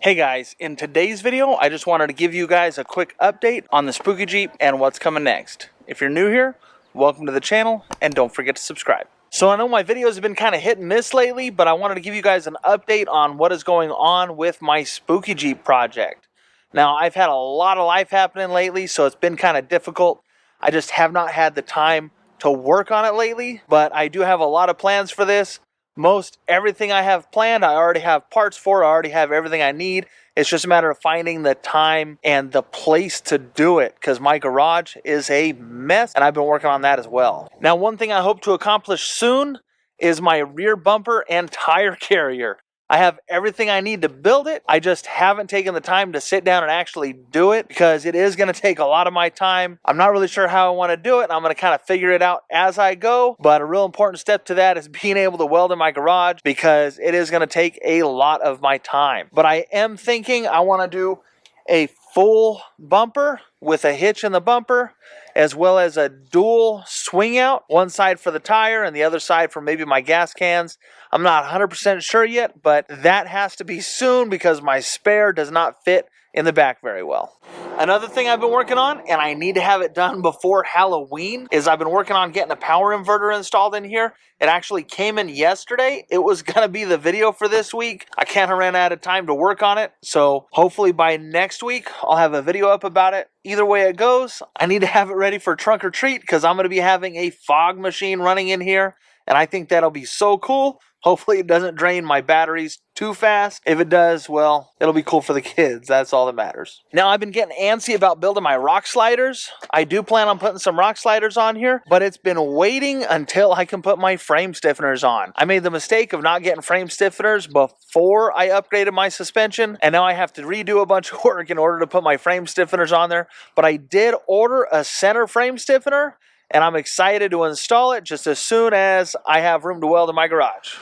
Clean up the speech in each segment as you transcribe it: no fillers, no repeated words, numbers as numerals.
Hey guys, in today's video, I just wanted to give you guys a quick update on the Spooky Jeep and what's coming next. If you're new here, welcome to the channel and don't forget to subscribe. So I know my videos have been kind of hit and miss lately, but I wanted to give you guys an update on what is going on with my Spooky Jeep project. Now, I've had a lot of life happening lately, so it's been kind of difficult. I just have not had the time to work on it lately, but I do have a lot of plans for this. Most everything I have planned, I already have parts for, I already have everything I need. It's just a matter of finding the time and the place to do it, because my garage is a mess and I've been working on that as well. Now, one thing I hope to accomplish soon is my rear bumper and tire carrier. I have everything I need to build it. I just haven't taken the time to sit down and actually do it because it is going to take a lot of my time. I'm not really sure how I want to do it, and I'm going to kind of figure it out as I go. But a real important step to that is being able to weld in my garage because it is going to take a lot of my time. But I am thinking I want to do a full bumper with a hitch in the bumper, as well as a dual swing out, one side for the tire and the other side for maybe my gas cans. I'm not 100% sure yet, but that has to be soon because my spare does not fit in the back very well. Another thing I've been working on, and I need to have it done before Halloween, is I've been working on getting a power inverter installed in here. It actually came in yesterday. It was going to be the video for this week. I kind of ran out of time to work on it, so hopefully by next week I'll have a video up about it. Either way it goes, I need to have it ready for trunk or treat because I'm going to be having a fog machine running in here, and I think that'll be so cool. Hopefully it doesn't drain my batteries too fast. If it does, well, it'll be cool for the kids. That's all that matters. Now, I've been getting antsy about building my rock sliders. I do plan on putting some rock sliders on here, but it's been waiting until I can put my frame stiffeners on. I made the mistake of not getting frame stiffeners before I upgraded my suspension, and now I have to redo a bunch of work in order to put my frame stiffeners on there. But I did order a center frame stiffener, and I'm excited to install it just as soon as I have room to weld in my garage.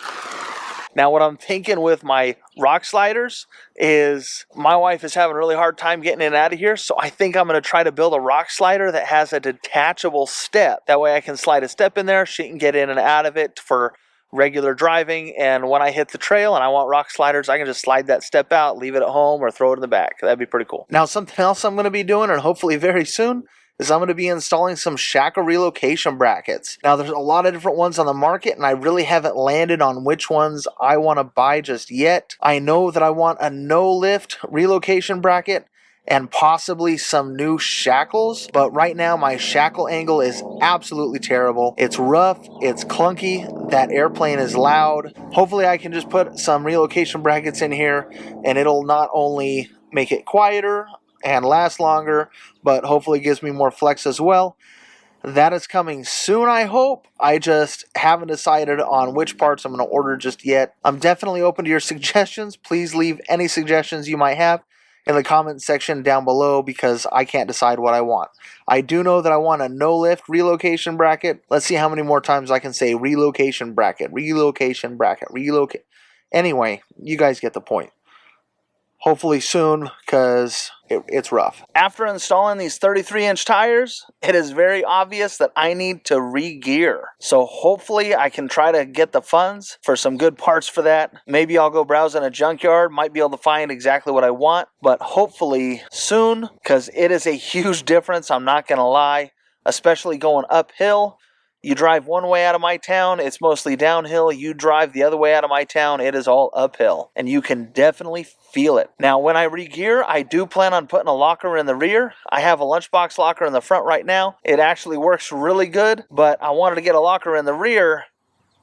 Now, what I'm thinking with my rock sliders is my wife is having a really hard time getting in and out of here, so I think I'm going to try to build a rock slider that has a detachable step. That way I can slide a step in there, she can get in and out of it for regular driving, and when I hit the trail and I want rock sliders, I can just slide that step out, leave it at home, or throw it in the back. That'd be pretty cool. Now, something else I'm going to be doing, and hopefully very soon, is I'm going to be installing some shackle relocation brackets. Now, there's a lot of different ones on the market, and I really haven't landed on which ones I want to buy just yet. I know that I want a no-lift relocation bracket and possibly some new shackles, but right now my shackle angle is absolutely terrible. It's rough, it's clunky, that airplane is loud. Hopefully I can just put some relocation brackets in here, and it'll not only make it quieter and last longer, but hopefully gives me more flex as well. That is coming soon, I hope. I just haven't decided on which parts I'm going to order just yet. I'm definitely open to your suggestions. Please leave any suggestions you might have in the comment section down below because I can't decide what I want. I do know that I want a no-lift relocation bracket. Let's see how many more times I can say relocation bracket, relocation bracket, relocate. Anyway, you guys get the point. Hopefully soon, because it's rough. After installing these 33-inch tires, it is very obvious that I need to re-gear. So hopefully I can try to get the funds for some good parts for that. Maybe I'll go browse in a junkyard, might be able to find exactly what I want, but hopefully soon, because it is a huge difference, I'm not going to lie, especially going uphill. You drive one way out of my town, it's mostly downhill. You drive the other way out of my town, it is all uphill. And you can definitely feel it. Now, when I re-gear, I do plan on putting a locker in the rear. I have a lunchbox locker in the front right now. It actually works really good, but I wanted to get a locker in the rear,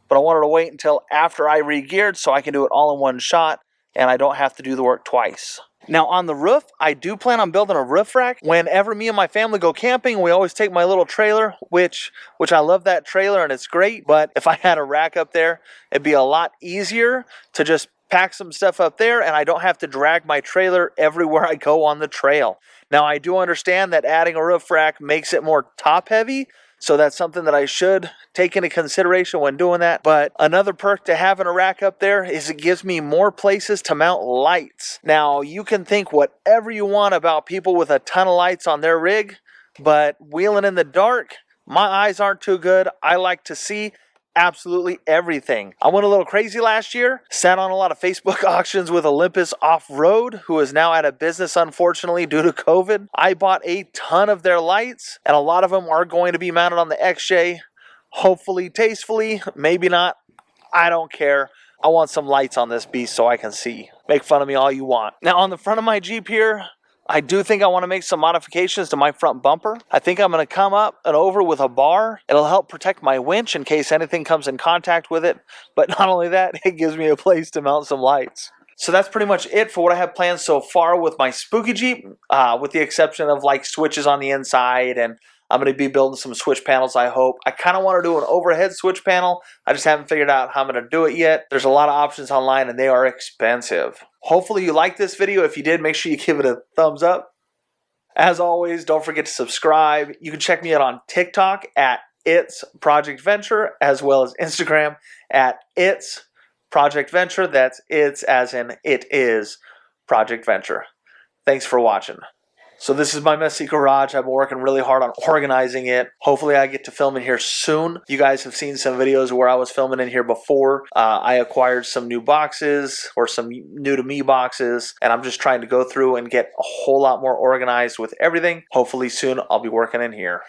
but I wanted to wait until after I re-geared so I can do it all in one shot, and I don't have to do the work twice. Now, on the roof, I do plan on building a roof rack. Whenever me and my family go camping, we always take my little trailer, which I love that trailer and it's great, but if I had a rack up there, it'd be a lot easier to just pack some stuff up there and I don't have to drag my trailer everywhere I go on the trail. Now, I do understand that adding a roof rack makes it more top heavy, so that's something that I should take into consideration when doing that. But another perk to having a rack up there is it gives me more places to mount lights. Now, you can think whatever you want about people with a ton of lights on their rig, but wheeling in the dark, my eyes aren't too good. I like to see, absolutely everything. I went a little crazy last year, sat on a lot of Facebook auctions with Olympus Off-Road, who is now out of business, unfortunately, due to COVID. I bought a ton of their lights, and a lot of them are going to be mounted on the XJ, hopefully tastefully, maybe not. I don't care. I want some lights on this beast so I can see. Make fun of me all you want. Now, on the front of my Jeep here, I do think I want to make some modifications to my front bumper. I think I'm going to come up and over with a bar. It'll help protect my winch in case anything comes in contact with it. But not only that, it gives me a place to mount some lights. So that's pretty much it for what I have planned so far with my Spooky Jeep, with the exception of like switches on the inside, and I'm going to be building some switch panels, I hope. I kind of want to do an overhead switch panel. I just haven't figured out how I'm going to do it yet. There's a lot of options online and they are expensive. Hopefully you liked this video. If you did, make sure you give it a thumbs up. As always, don't forget to subscribe. You can check me out on TikTok at It's Project Venture, as well as Instagram at It's Project Venture. That's It's as in it is Project Venture. Thanks for watching. So this is my messy garage. I've been working really hard on organizing it. Hopefully I get to film in here soon. You guys have seen some videos where I was filming in here before. I acquired some new boxes, or some new to me boxes, and I'm just trying to go through and get a whole lot more organized with everything. Hopefully soon I'll be working in here.